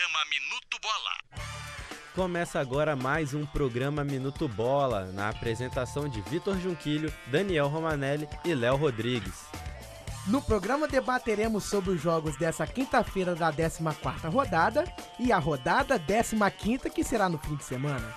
Programa Minuto Bola. Começa agora mais um programa Minuto Bola, na apresentação de Vitor Junquilho, Daniel Romanelli e Léo Rodrigues. No programa debateremos sobre os jogos dessa quinta-feira da 14ª rodada e a rodada 15ª, que será no fim de semana.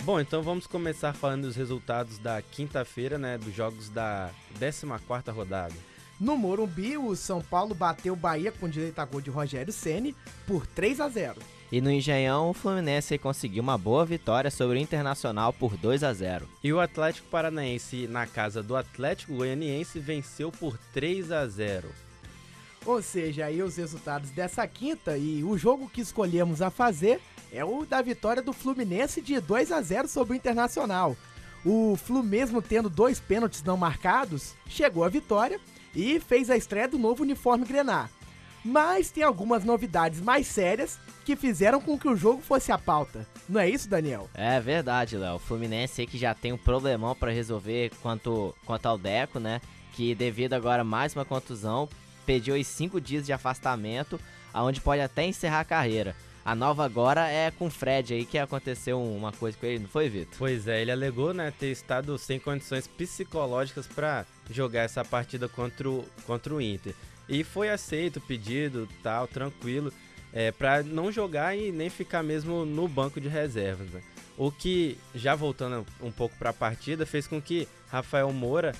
Bom, então vamos começar falando dos resultados da quinta-feira, dos jogos da 14ª rodada. No Morumbi, o São Paulo bateu o Bahia com direito a gol de Rogério Ceni por 3-0. E no Engenhão, o Fluminense conseguiu uma boa vitória sobre o Internacional por 2-0. E o Atlético Paranaense, na casa do Atlético Goianiense, venceu por 3-0. Ou seja, aí os resultados dessa quinta, e o jogo que escolhemos a fazer é o da vitória do Fluminense de 2-0 sobre o Internacional. O Flu, mesmo tendo 2 pênaltis não marcados, chegou à vitória e fez a estreia do novo uniforme grená. Mas tem algumas novidades mais sérias que fizeram com que o jogo fosse a pauta. Não é isso, Daniel? É verdade, Léo. O Fluminense aí que já tem um problemão para resolver quanto ao Deco, que devido agora a mais uma contusão, pediu aí 5 dias de afastamento, aonde pode até encerrar a carreira. A nova agora é com o Fred aí, que aconteceu uma coisa com ele, não foi, Vitor? Pois é, ele alegou ter estado sem condições psicológicas para jogar essa partida contra o Inter. E foi aceito o pedido, tal, tranquilo, para não jogar e nem ficar mesmo no banco de reservas. O que, já voltando um pouco para a partida, fez com que Rafael Moura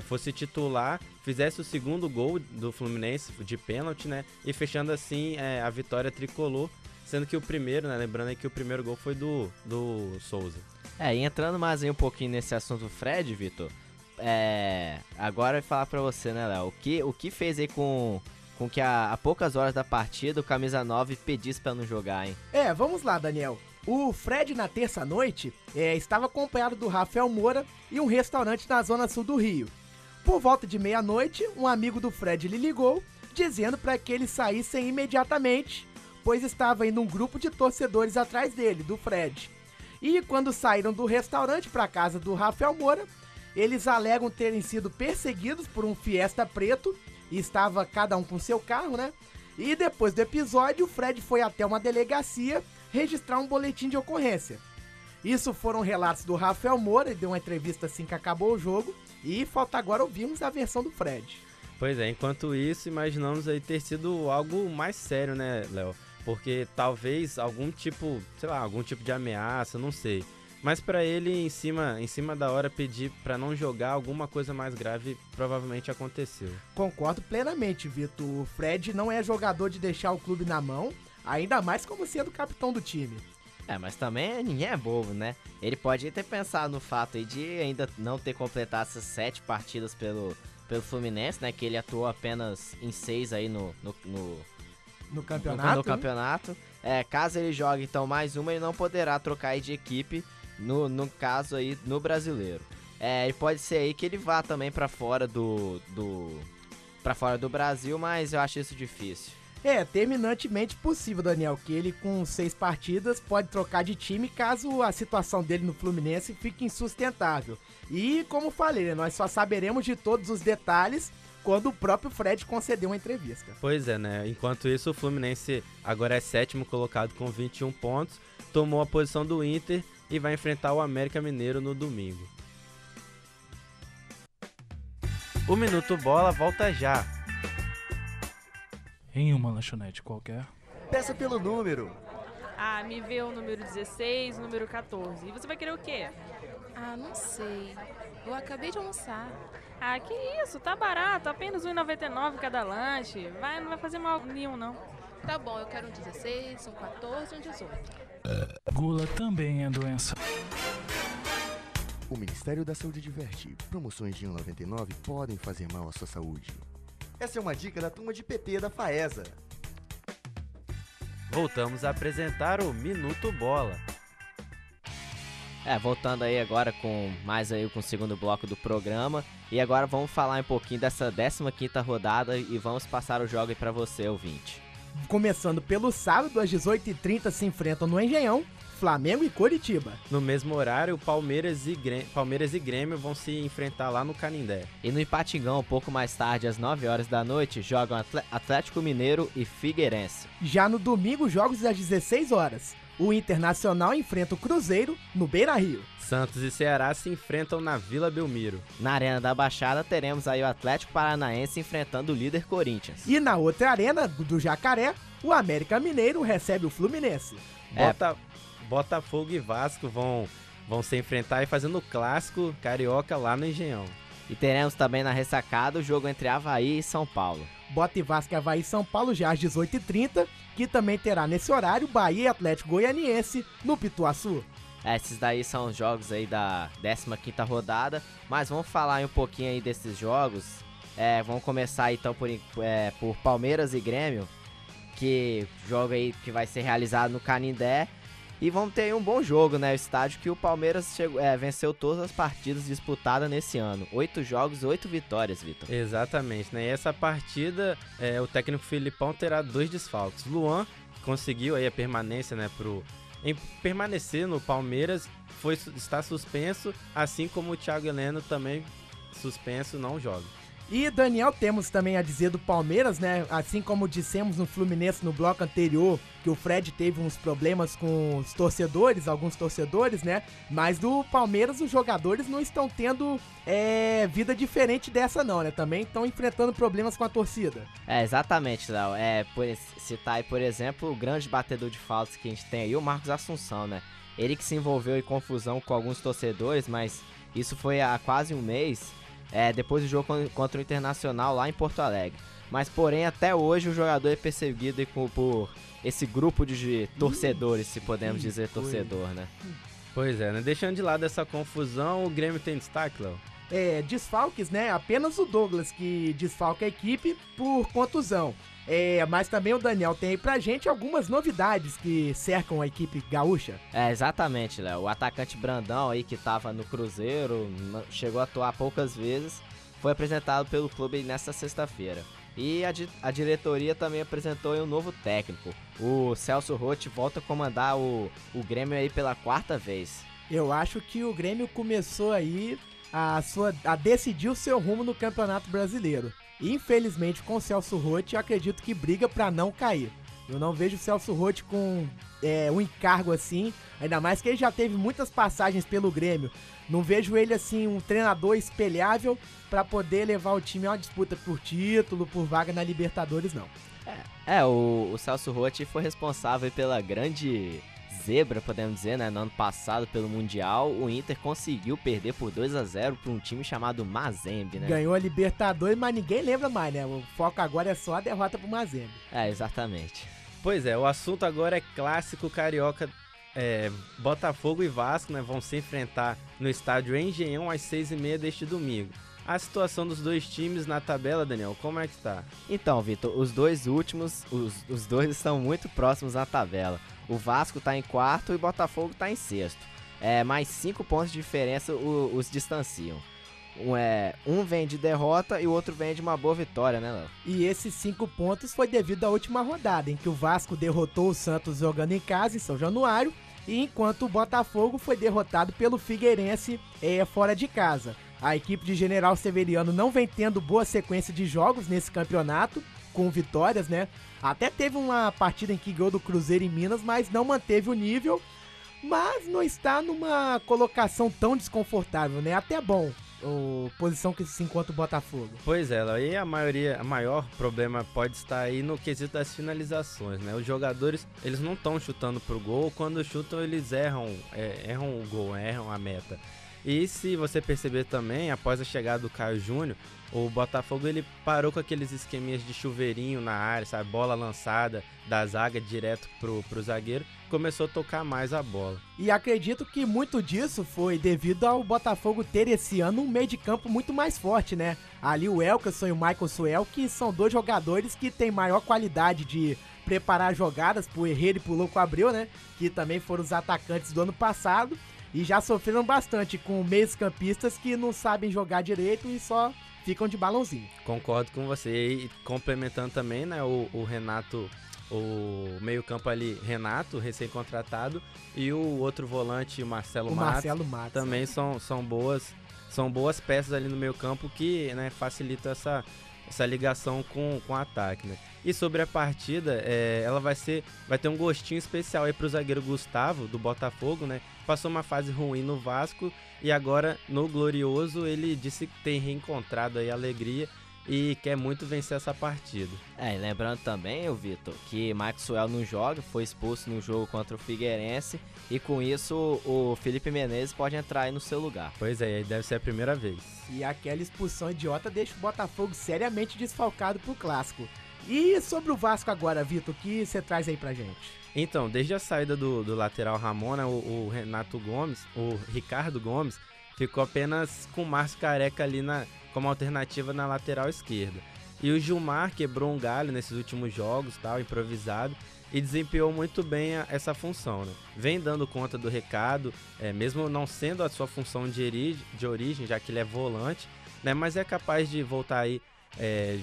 fosse titular, fizesse o segundo gol do Fluminense de pênalti, e fechando assim a vitória tricolor, sendo que o primeiro, lembrando aí que o primeiro gol foi do Souza. E entrando mais aí um pouquinho nesse assunto Fred, Vitor, agora eu vou falar pra você, Léo, o que fez aí com que a poucas horas da partida o camisa 9 pedisse pra não jogar, hein? Vamos lá, Daniel. O Fred, na terça-noite, estava acompanhado do Rafael Moura em um restaurante na zona sul do Rio. Por volta de meia-noite, um amigo do Fred lhe ligou, dizendo para que eles saíssem imediatamente, pois estava indo um grupo de torcedores atrás dele, do Fred. E quando saíram do restaurante para a casa do Rafael Moura, eles alegam terem sido perseguidos por um Fiesta preto, e estava cada um com seu carro, E depois do episódio, o Fred foi até uma delegacia registrar um boletim de ocorrência. Isso foram relatos do Rafael Moura, ele deu uma entrevista assim que acabou o jogo, e falta agora ouvirmos a versão do Fred. Pois é, enquanto isso, imaginamos aí ter sido algo mais sério, Léo? Porque talvez algum tipo de ameaça, não sei. Mas para ele, em cima da hora, pedir para não jogar, alguma coisa mais grave provavelmente aconteceu. Concordo plenamente, Vitor. O Fred não é jogador de deixar o clube na mão, ainda mais como sendo capitão do time. Mas também ninguém é bobo, Ele pode ter pensado no fato aí de ainda não ter completado essas 7 partidas pelo Fluminense, que ele atuou apenas em 6 aí no campeonato. Caso ele jogue então mais uma, ele não poderá trocar aí de equipe, no caso aí no Brasileiro. E pode ser aí que ele vá também para fora do Brasil, mas eu acho isso difícil. Terminantemente possível, Daniel, que ele com 6 partidas pode trocar de time caso a situação dele no Fluminense fique insustentável. E como falei, nós só saberemos de todos os detalhes quando o próprio Fred concedeu uma entrevista. Pois é, Enquanto isso, o Fluminense agora é 7º colocado com 21 pontos, tomou a posição do Inter e vai enfrentar o América Mineiro no domingo. O Minuto Bola volta já. Em uma lanchonete qualquer. Peça pelo número. Me vê o número 16, o número 14. E você vai querer o quê? Não sei. Eu acabei de almoçar. Que isso, tá barato, apenas R$1,99 cada lanche. Não vai fazer mal nenhum, não. Tá bom, eu quero um 16, um 14 e um 18. Gula também é doença. O Ministério da Saúde adverte. Promoções de R$1,99 podem fazer mal à sua saúde. Essa é uma dica da turma de PP da FAESA. Voltamos a apresentar o Minuto Bola. Voltando aí agora com o segundo bloco do programa. E agora vamos falar um pouquinho dessa 15ª rodada e vamos passar o jogo aí pra você, ouvinte. Começando pelo sábado, às 18h30, se enfrentam no Engenhão Flamengo e Coritiba. No mesmo horário, Palmeiras e Grêmio vão se enfrentar lá no Canindé. E no Ipatingão, um pouco mais tarde, às 9 horas da noite, jogam Atlético Mineiro e Figueirense. Já no domingo, jogos às 16 horas. O Internacional enfrenta o Cruzeiro no Beira-Rio. Santos e Ceará se enfrentam na Vila Belmiro. Na Arena da Baixada, teremos aí o Atlético Paranaense enfrentando o líder Corinthians. E na outra arena, do Jacaré, o América Mineiro recebe o Fluminense. Botafogo e Vasco vão se enfrentar e fazendo o clássico carioca lá no Engenhão. E teremos também na ressacada o jogo entre Avaí e São Paulo. Bota e Vasco, Avaí e São Paulo já às 18h30, que também terá nesse horário Bahia e Atlético Goianiense no Pituaçu. Esses daí são os jogos aí da 15ª rodada, mas vamos falar aí um pouquinho aí desses jogos. Vamos começar então por Palmeiras e Grêmio, que jogo aí que vai ser realizado no Canindé. E vamos ter aí um bom jogo, né? O estádio que o Palmeiras venceu todas as partidas disputadas nesse ano. 8 jogos, 8 vitórias, Vitor. Exatamente, né? E essa partida, o técnico Filipão terá 2 desfalques. Luan, que conseguiu aí a permanência, né, em permanecer no Palmeiras, está suspenso, assim como o Thiago Heleno também suspenso, não joga. E, Daniel, temos também a dizer do Palmeiras, né? Assim como dissemos no Fluminense no bloco anterior, que o Fred teve uns problemas com os torcedores, alguns torcedores, né? Mas do Palmeiras os jogadores não estão tendo vida diferente dessa não, né? Também estão enfrentando problemas com a torcida. Exatamente, Léo. Citar aí, por exemplo, o grande batedor de faltas que a gente tem aí, o Marcos Assunção, né? Ele que se envolveu em confusão com alguns torcedores, mas isso foi há quase um mês. Depois do jogo contra o Internacional lá em Porto Alegre. Mas, porém, até hoje o jogador é perseguido por esse grupo de torcedores, se podemos dizer torcedor, né? Pois é, né? Deixando de lado essa confusão, o Grêmio tem destaque, Léo? Desfalques, né? Apenas o Douglas que desfalca a equipe por contusão. Mas também o Daniel tem aí pra gente algumas novidades que cercam a equipe gaúcha. Exatamente, Léo. O atacante Brandão aí que tava no Cruzeiro, chegou a atuar poucas vezes, foi apresentado pelo clube nesta sexta-feira. E a diretoria também apresentou aí um novo técnico. O Celso Roth volta a comandar o Grêmio aí pela 4ª vez. Eu acho que o Grêmio começou aí a decidir o seu rumo no Campeonato Brasileiro. Infelizmente, com o Celso Roth, eu acredito que briga pra não cair. Eu não vejo o Celso Roth com um encargo assim, ainda mais que ele já teve muitas passagens pelo Grêmio. Não vejo ele assim um treinador espelhável pra poder levar o time a uma disputa por título, por vaga na Libertadores, não. O Celso Roth foi responsável pela grande zebra, podemos dizer, né? No ano passado, pelo Mundial, o Inter conseguiu perder por 2-0 para um time chamado Mazembe, né? Ganhou a Libertadores, mas ninguém lembra mais, né? O foco agora é só a derrota pro Mazembe. Exatamente. Pois é, o assunto agora é clássico carioca. Botafogo e Vasco, né, vão se enfrentar no estádio Engenhão às 6h30 deste domingo. A situação dos dois times na tabela, Daniel, como é que tá? Então, Vitor, os dois últimos, os dois estão muito próximos na tabela. O Vasco tá em 4º e o Botafogo tá em 6º. Mais 5 pontos de diferença os distanciam. Um vem de derrota e o outro vem de uma boa vitória, né, Léo? E esses 5 pontos foi devido à última rodada, em que o Vasco derrotou o Santos jogando em casa, em São Januário, e enquanto o Botafogo foi derrotado pelo Figueirense fora de casa. A equipe de General Severiano não vem tendo boa sequência de jogos nesse campeonato, com vitórias, né? Até teve uma partida em que ganhou do Cruzeiro em Minas, mas não manteve o nível, mas não está numa colocação tão desconfortável, né? Até bom. Posição que se encontra o Botafogo. Pois é, e a maior problema pode estar aí no quesito das finalizações, né? Os jogadores, eles não estão chutando pro gol, quando chutam eles erram o gol, erram a meta. E se você perceber também, após a chegada do Caio Júnior, o Botafogo ele parou com aqueles esqueminhas de chuveirinho na área, sabe? Bola lançada da zaga direto pro zagueiro, começou a tocar mais a bola. E acredito que muito disso foi devido ao Botafogo ter esse ano um meio de campo muito mais forte, né? Ali o Elkerson e o Michael Suel, que são dois jogadores que têm maior qualidade de preparar jogadas pro Herrera e pro Louco Abreu, né? Que também foram os atacantes do ano passado e já sofreram bastante com meios campistas que não sabem jogar direito e só ficam de balãozinho. Concordo com você. E complementando também, né, o Renato o meio-campo ali, Renato, recém-contratado, e o outro volante, o Marcelo Matos, também são boas peças ali no meio-campo que, né, facilitam essa ligação com o ataque, né? E sobre a partida, ela vai ter um gostinho especial aí pro zagueiro Gustavo, do Botafogo, né? Passou uma fase ruim no Vasco e agora no Glorioso ele disse que tem reencontrado aí a alegria e quer muito vencer essa partida. E lembrando também, Vitor, que Maxwell não joga, foi expulso no jogo contra o Figueirense e com isso o Felipe Menezes pode entrar aí no seu lugar. Pois é, aí deve ser a primeira vez. E aquela expulsão idiota deixa o Botafogo seriamente desfalcado pro Clássico. E sobre o Vasco agora, Vitor, o que você traz aí pra gente? Então, desde a saída do lateral Ramon, né, o Ricardo Gomes ficou apenas com o Márcio Careca ali como alternativa na lateral esquerda. E o Gilmar quebrou um galho nesses últimos jogos, tal, improvisado, e desempenhou muito bem essa função, né? Vem dando conta do recado, mesmo não sendo a sua função de origem, já que ele é volante, né? Mas é capaz de voltar aí,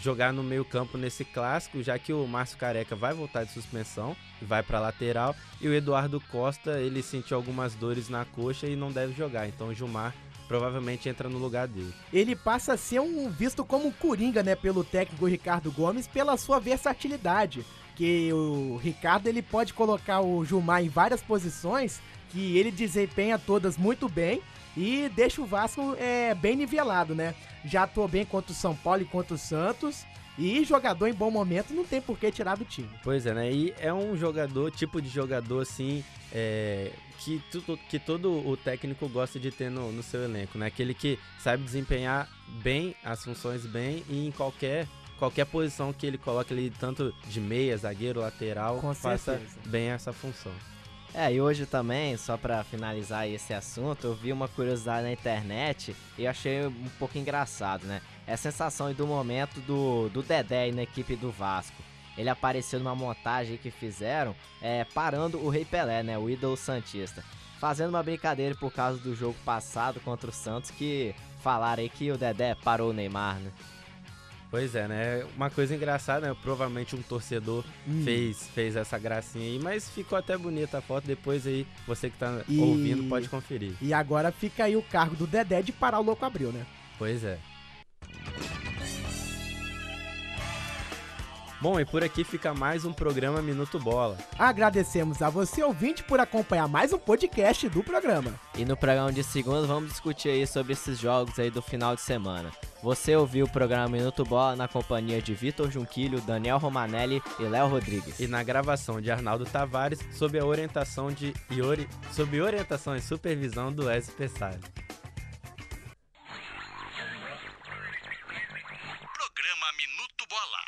jogar no meio campo nesse clássico, já que o Márcio Careca vai voltar de suspensão, vai para lateral, e o Eduardo Costa, ele sentiu algumas dores na coxa e não deve jogar, então o Gilmar provavelmente entra no lugar dele. Ele passa a ser visto como um coringa, né, pelo técnico Ricardo Gomes, pela sua versatilidade, que o Ricardo ele pode colocar o Gilmar em várias posições, que ele desempenha todas muito bem e deixa o Vasco bem nivelado, né? Já atuou bem contra o São Paulo e contra o Santos, e jogador em bom momento não tem por que tirar do time. Pois é, né? E é um tipo de jogador assim, que todo o técnico gosta de ter no seu elenco, né? Aquele que sabe desempenhar bem as funções bem e em qualquer posição que ele coloca ele, tanto de meia, zagueiro, lateral, faça bem essa função. E hoje também, só pra finalizar esse assunto, eu vi uma curiosidade na internet e achei um pouco engraçado, né? É a sensação do momento do Dedé aí na equipe do Vasco. Ele apareceu numa montagem que fizeram, parando o Rei Pelé, né? O ídolo santista. Fazendo uma brincadeira por causa do jogo passado contra o Santos, que falaram aí que o Dedé parou o Neymar, né? Pois é, né? Uma coisa engraçada, né? Provavelmente um torcedor fez essa gracinha aí, mas ficou até bonita a foto. Depois aí, você que tá ouvindo pode conferir. E agora fica aí o cargo do Dedé de parar o Louco Abril, né? Pois é. Bom, e por aqui fica mais um programa Minuto Bola. Agradecemos a você, ouvinte, por acompanhar mais um podcast do programa. E no programa de segunda vamos discutir aí sobre esses jogos aí do final de semana. Você ouviu o programa Minuto Bola na companhia de Vitor Junquilho, Daniel Romanelli e Léo Rodrigues. E na gravação de Arnaldo Tavares, sob orientação e supervisão do Wesley Pessari. Programa Minuto Bola.